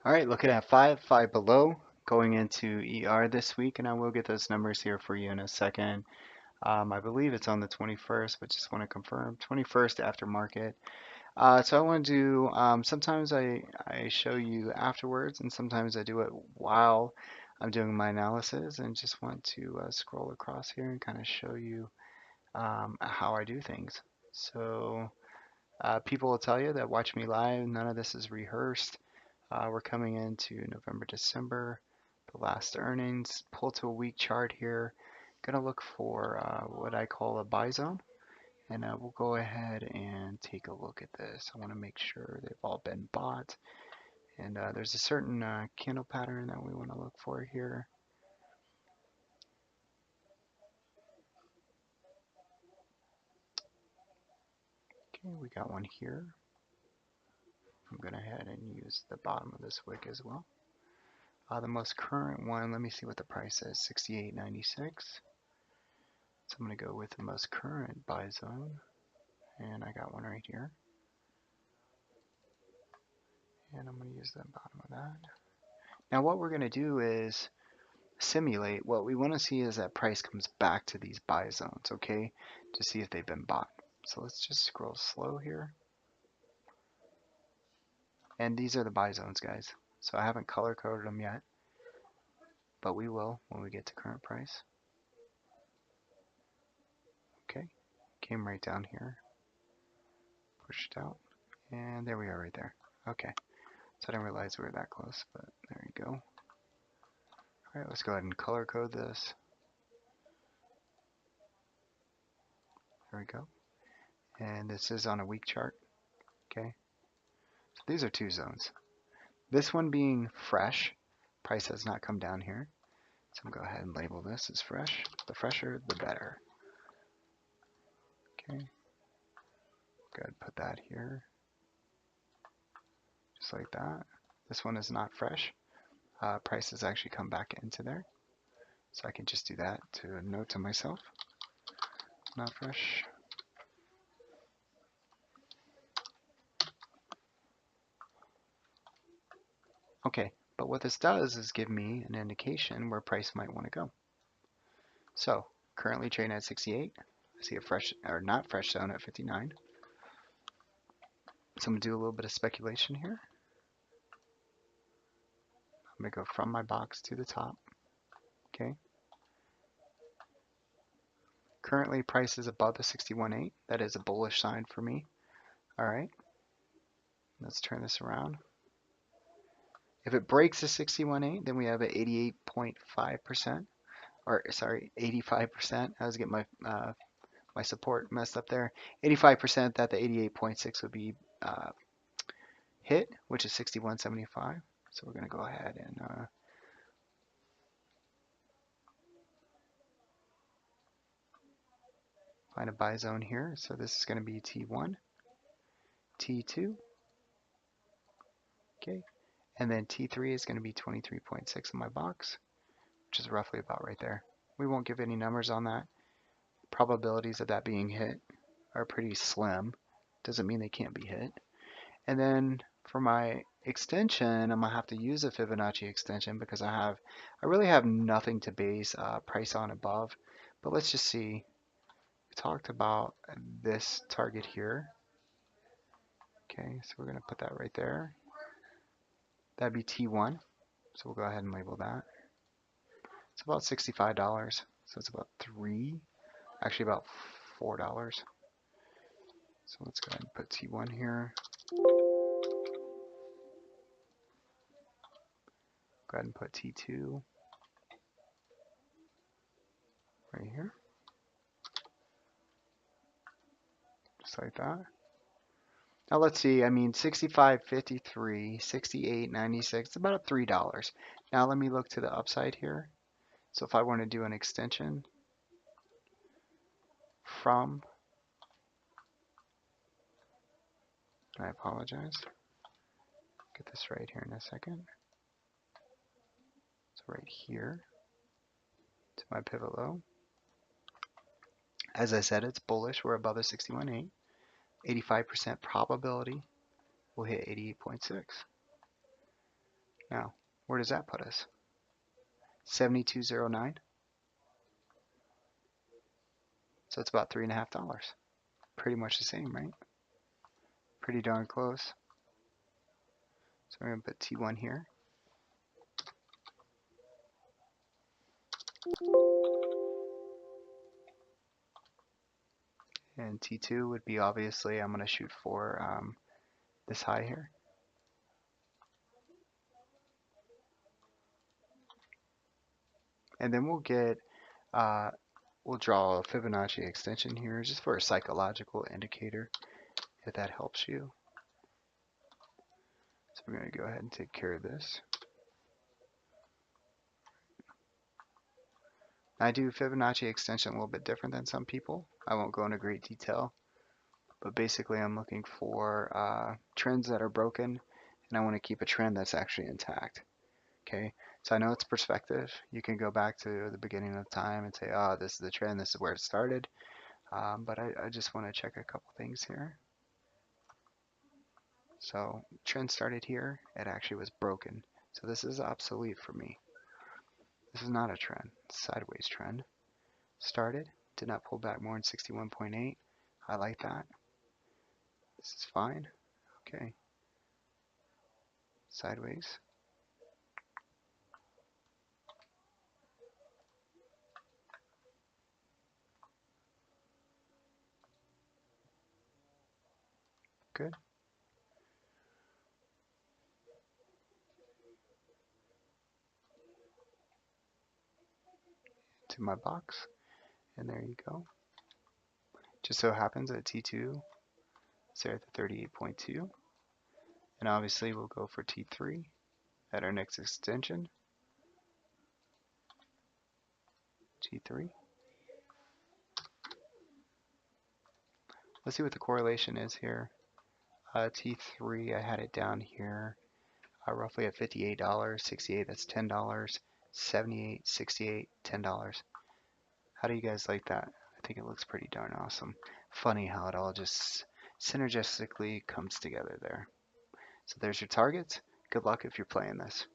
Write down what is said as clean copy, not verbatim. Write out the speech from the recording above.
All right, looking at five below, going into ER this week, and I will get those numbers here for you in a second. I believe it's on the 21st, but just want to confirm 21st after market. So I want to do, sometimes I show you afterwards, and sometimes I do it while I'm doing my analysis, and just want to scroll across here and kind of show you how I do things. So people will tell you that watch me live, none of this is rehearsed. We're coming into November, December, the last earnings. Pull to a week chart here. Gonna look for what I call a buy zone, and we'll go ahead and take a look at this. I want to make sure they've all been bought, and there's a certain candle pattern that we want to look for here. Okay, we got one here. I'm gonna head and use the bottom of this wick as well. The most current one, let me see what the price is, 68.96. So I'm going to go with the most current buy zone, and I got one right here. And I'm going to use the bottom of that. Now what we're going to do is simulate. What we want to see is that price comes back to these buy zones, okay, to see if they've been bought. So let's just scroll slow here. And these are the buy zones, guys. So I haven't color coded them yet, but we will when we get to current price. Okay, came right down here, pushed out, and there we are right there. Okay, so I didn't realize we were that close, but there you go. All right, let's go ahead and color code this. There we go. And this is on a week chart. Okay, so these are two zones. This one being fresh, price has not come down here. So I'm going to go ahead and label this as fresh. The fresher, the better. Okay, go ahead and put that here, just like that. This one is not fresh. Price has actually come back into there. So I can just do that to note to myself. Not fresh. Okay, but what this does is give me an indication where price might want to go. So currently trading at 68. I see a fresh or not fresh zone at 59. So I'm gonna do a little bit of speculation here. I'm gonna go from my box to the top. Okay. Currently price is above the 61.8. That is a bullish sign for me. All right. Let's turn this around. If it breaks the 61.8, then we have an 88.5%, or sorry, 85%. I was getting my support messed up there. 85% that the 88.6 would be hit, which is 61.75. So we're gonna go ahead and find a buy zone here. So this is gonna be T1, T2, okay, and then T3 is gonna be 23.6 in my box, which is roughly about right there. We won't give any numbers on that. Probabilities of that being hit are pretty slim. Doesn't mean they can't be hit. And then for my extension, I'm gonna have to use a Fibonacci extension because I really have nothing to base price on above. But let's just see. We talked about this target here. Okay, so we're gonna put that right there. That'd be T1. So we'll go ahead and label that. It's about $65. So it's about actually about $4. So let's go ahead and put T1 here. Go ahead and put T2 right here. Just like that. Now let's see, I mean 65.53, 68.96, it's about $3. Now let me look to the upside here. So if I want to do an extension from, I apologize, get this right here in a second. So right here to my pivot low. As I said, it's bullish, we're above the 61.8. 85% probability we'll hit 88.6. Now, where does that put us? 72.09. So it's about $3.50. Pretty much the same, right? Pretty darn close. So we're going to put T1 here. And T2 would be obviously, I'm going to shoot for this high here. And then we'll draw a Fibonacci extension here just for a psychological indicator, if that helps you. So we're going to go ahead and take care of this. I do Fibonacci extension a little bit different than some people. I won't go into great detail, but basically I'm looking for trends that are broken, and I want to keep a trend that's actually intact. Okay, so I know it's perspective. You can go back to the beginning of time and say, oh, this is the trend, this is where it started. But I just want to check a couple things here. So trend started here, it actually was broken. So this is obsolete for me. This is not a trend, sideways trend. Started, did not pull back more than 61.8. I like that. This is fine. Okay. Sideways. Good. To my box. And there you go. Just so happens that T2 is there at the 38.2. And obviously we'll go for T3 at our next extension. T3. Let's see what the correlation is here. T3, I had it down here roughly at $58, 68, that's $10, 78, 68, $10. How do you guys like that? I think it looks pretty darn awesome. Funny how it all just synergistically comes together there. So there's your targets. Good luck if you're playing this.